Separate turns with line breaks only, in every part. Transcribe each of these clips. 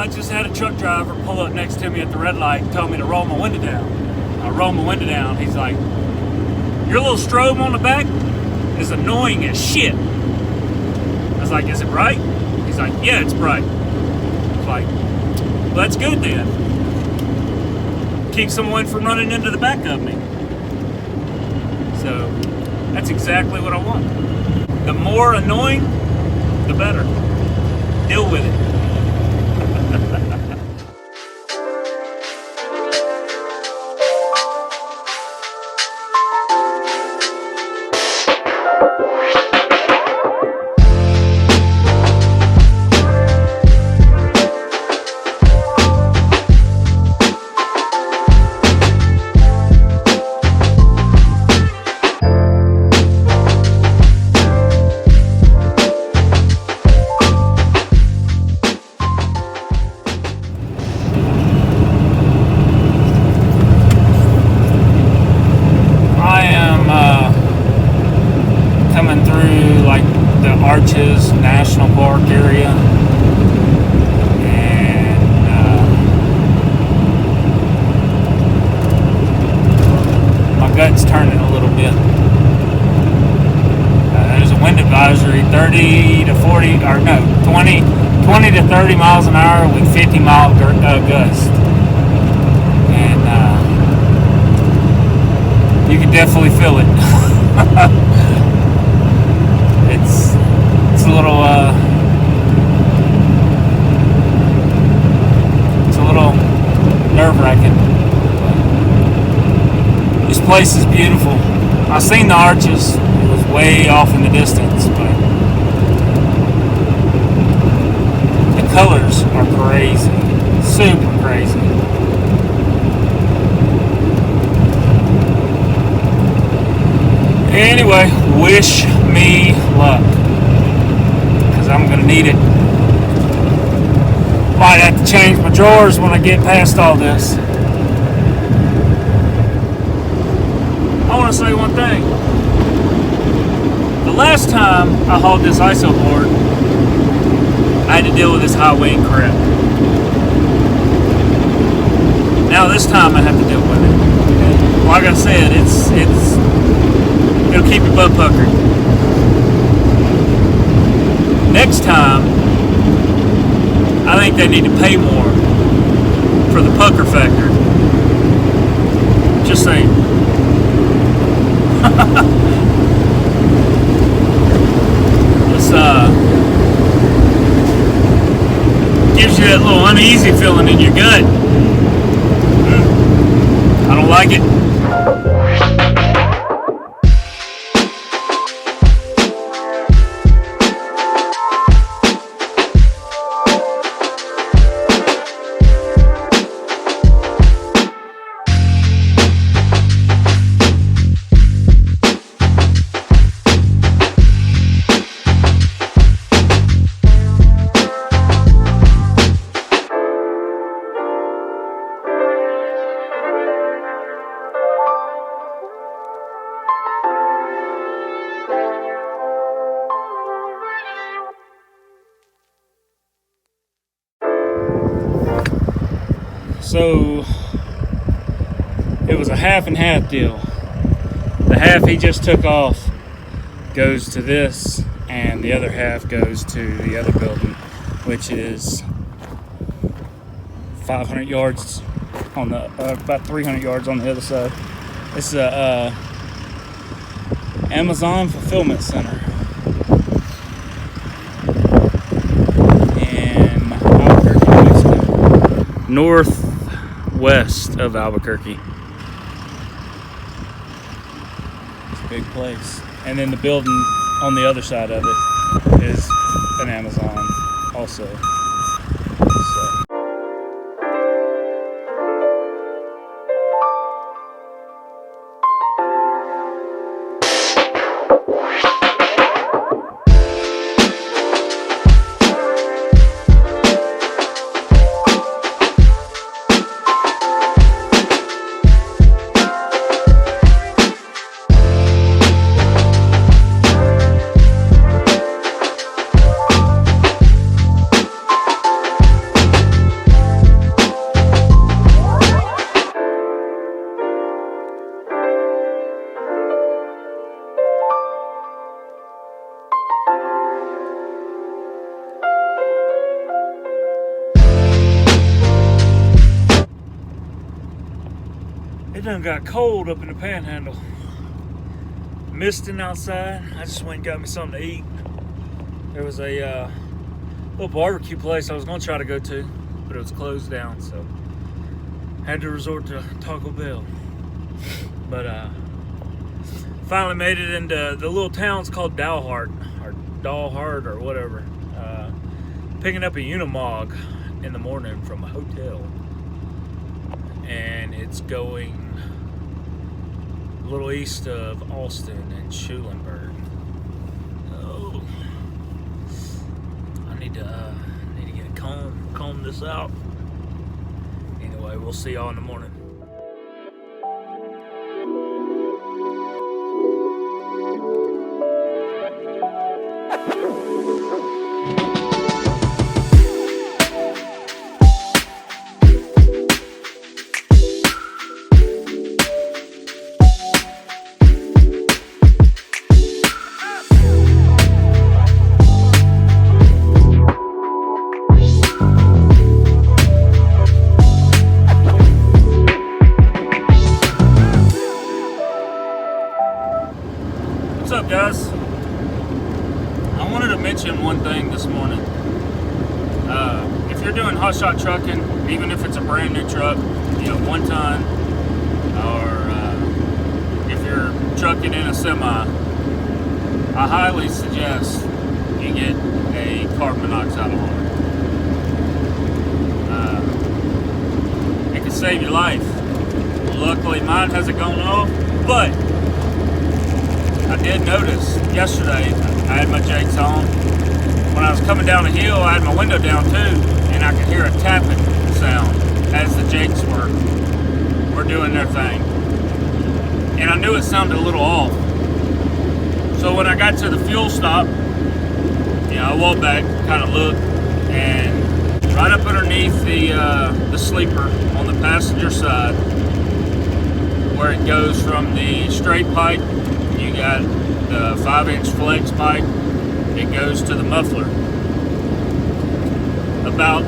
I just had a truck driver pull up next to me at the red light and told me to roll my window down. I roll my window down. He's like, your little strobe on the back is annoying as shit. I was like, is it bright? He's like, yeah, it's bright. I was like, well, that's good then. Keep someone from running into the back of me. So that's exactly what I want. The more annoying, the better. Deal with it. National Park area, and my gut's turning a little bit. There's a wind advisory, 30 to 40, or no, 20 to 30 miles an hour with 50-mile gust, and you can definitely feel it. It's a little nerve-wracking. This place is beautiful. I've seen the arches. It was way off in the distance, but the colors are crazy, super crazy. Anyway, wish me luck, because I'm gonna need it. Might have to change my drawers when I get past all this. I want to say one thing. The last time I hauled this ISO board, I had to deal with this high wind crap. Now this time I have to deal with it. And like I said, it'll keep your butt puckered. Next time, I think they need to pay more for the pucker factor. Just saying. This gives you that little uneasy feeling in your gut. I don't like it. So it was a half and half deal. The half he just took off goes to this, and the other half goes to the other building, which is 500 yards on the about 300 yards on the other side. It's a Amazon fulfillment center in Albuquerque, New Mexico, northwest of Albuquerque. It's a big place. And then the building on the other side of it is an Amazon also. It done got cold up in the panhandle. Misting outside. I just went and got me something to eat. There was a little barbecue place I was gonna try to go to, but it was closed down, so had to resort to Taco Bell. But finally made it into the little town's called Dalhart or whatever. Picking up a Unimog in the morning from a hotel, and it's going a little east of Austin and Schulenburg. Oh, I need to get a comb this out. Anyway, we'll see y'all in the morning. What's up, guys? I wanted to mention one thing this morning. If you're doing hotshot trucking, even if it's a brand new truck, you know, 1 ton, or if you're trucking in a semi, I highly suggest you get a carbon monoxide alarm. It can save your life. Luckily, mine hasn't gone off, but I did notice yesterday I had my jakes on. When I was coming down the hill, I had my window down too, and I could hear a tapping sound as the jakes were doing their thing. And I knew it sounded a little off. So when I got to the fuel stop, you know, I walked back, kind of looked, and right up underneath the sleeper on the passenger side, where it goes from the straight pipe, you got the 5-inch flex pipe, it goes to the muffler. About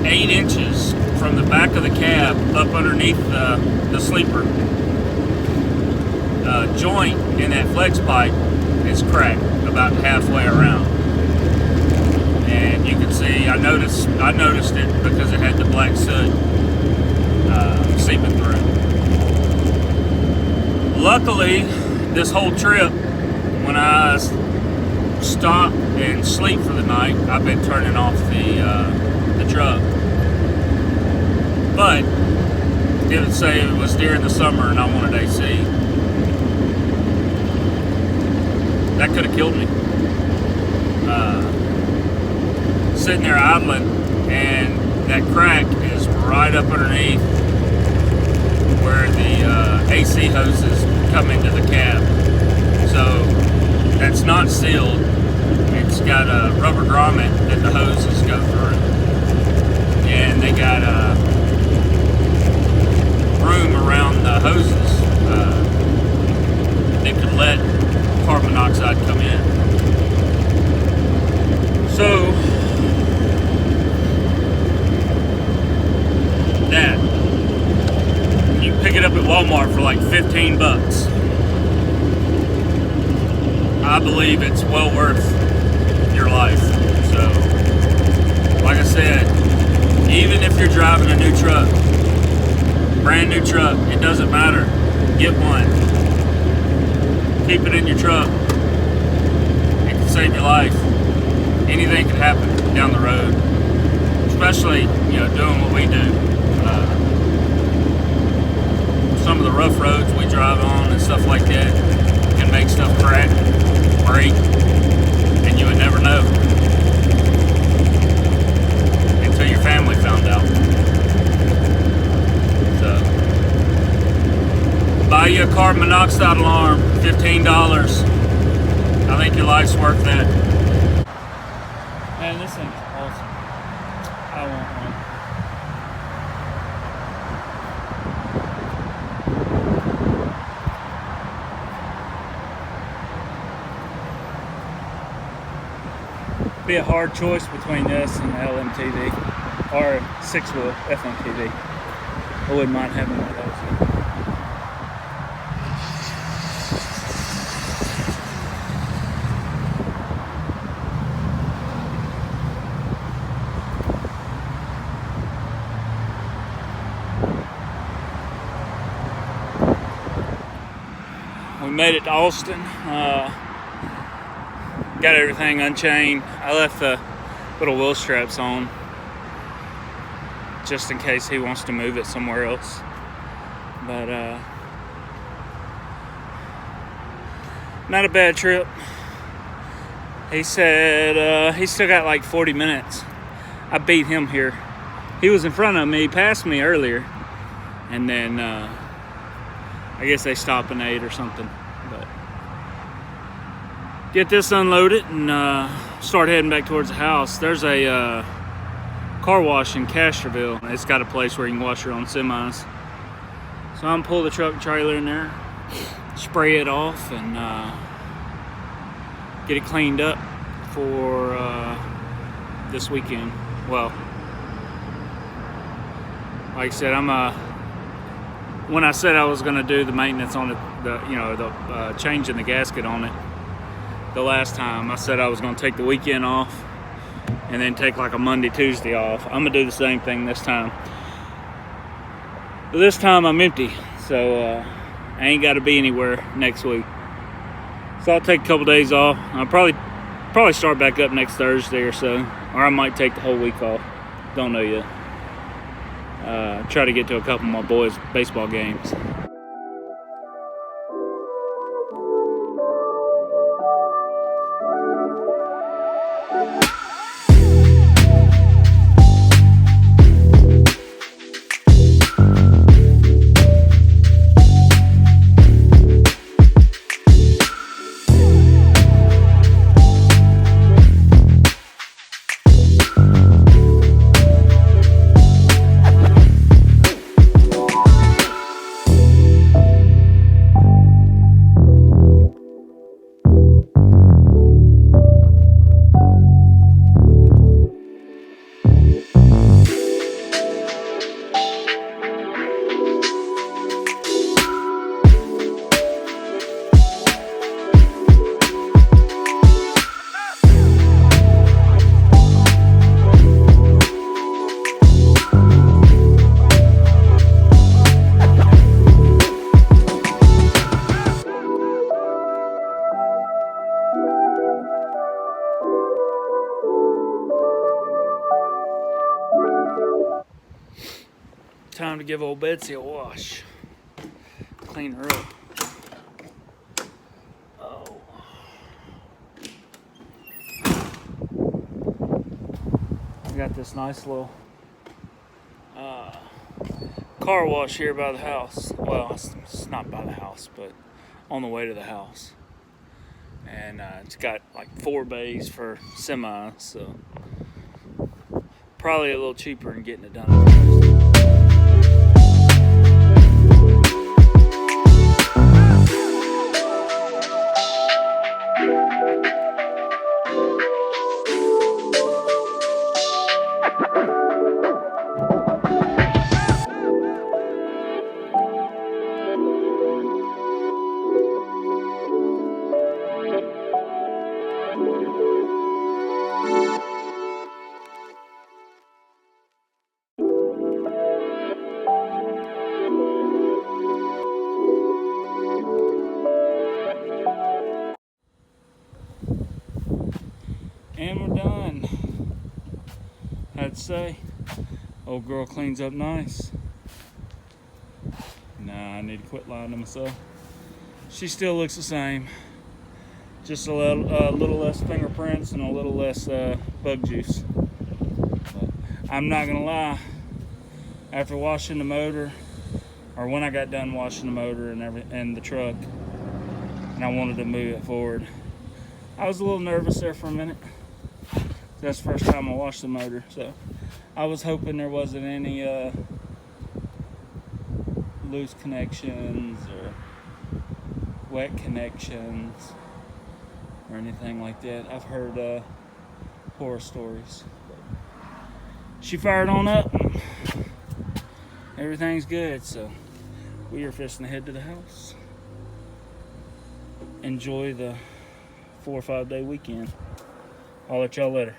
8 inches from the back of the cab up underneath the sleeper joint in that flex pipe is cracked about halfway around. And you can see, I noticed it because it had the black soot seeping through. Luckily, this whole trip, when I stop and sleep for the night, I've been turning off the truck. But it would say it was during the summer and I wanted AC. That could have killed me. Sitting there idling, and that crack is right up underneath where the AC hoses come into the cab. So that's not sealed. It's got a rubber grommet that the hoses go through, and they got room around the hoses that could let carbon monoxide come in. So that you can pick it up at Walmart for like 15 bucks. I believe it's well worth your life. So, like I said, even if you're driving a new truck, brand new truck, it doesn't matter. Get one. Keep it in your truck. It can save your life. Anything can happen down the road, especially, you know, doing what we do. Some of the rough roads we drive on and stuff like that can make stuff crack, break, and you would never know until your family found out. So, buy you a carbon monoxide alarm, $15. I think your life's worth that. Man, this thing's awesome. I want one. Be a hard choice between this and the LMTV or 6-wheel FMTV. I wouldn't mind having one of those. We made it to Austin. Got everything unchained. I left the little wheel straps on just in case he wants to move it somewhere else. But not a bad trip. He said he still got like 40 minutes. I beat him here. He was in front of me, he passed me earlier, and then I guess they stopped and ate or something. But get this unloaded and start heading back towards the house. There's a car wash in Castroville. It's got a place where you can wash your own semis. So I'm gonna pull the truck trailer in there, spray it off, and get it cleaned up for this weekend. Well, like I said, when I said I was gonna do the maintenance on it, the changing the gasket on it, the last time I said I was gonna take the weekend off and then take like a Monday, Tuesday off. I'm gonna do the same thing this time. But this time I'm empty, so I ain't gotta be anywhere next week. So I'll take a couple days off. I'll probably start back up next Thursday or so, or I might take the whole week off. Don't know yet. Try to get to a couple of my boys' baseball games. Time to give old Betsy a wash. Clean her up. Oh. I got this nice little car wash here by the house. Well, it's not by the house, but on the way to the house. And it's got like 4 bays for semis, so probably a little cheaper than getting it done. And we're done. I'd say old girl cleans up nice. Nah, I need to quit lying to myself. She still looks the same. Just a little less fingerprints and a little less bug juice. But I'm not gonna lie. After washing the motor, or when I got done washing the motor and the truck, and I wanted to move it forward, I was a little nervous there for a minute. That's the first time I washed the motor, so I was hoping there wasn't any loose connections or wet connections or anything like that. I've heard horror stories. She fired on up and everything's good, so we are fixing to head to the house. Enjoy the 4 or 5 day weekend. I'll let y'all later.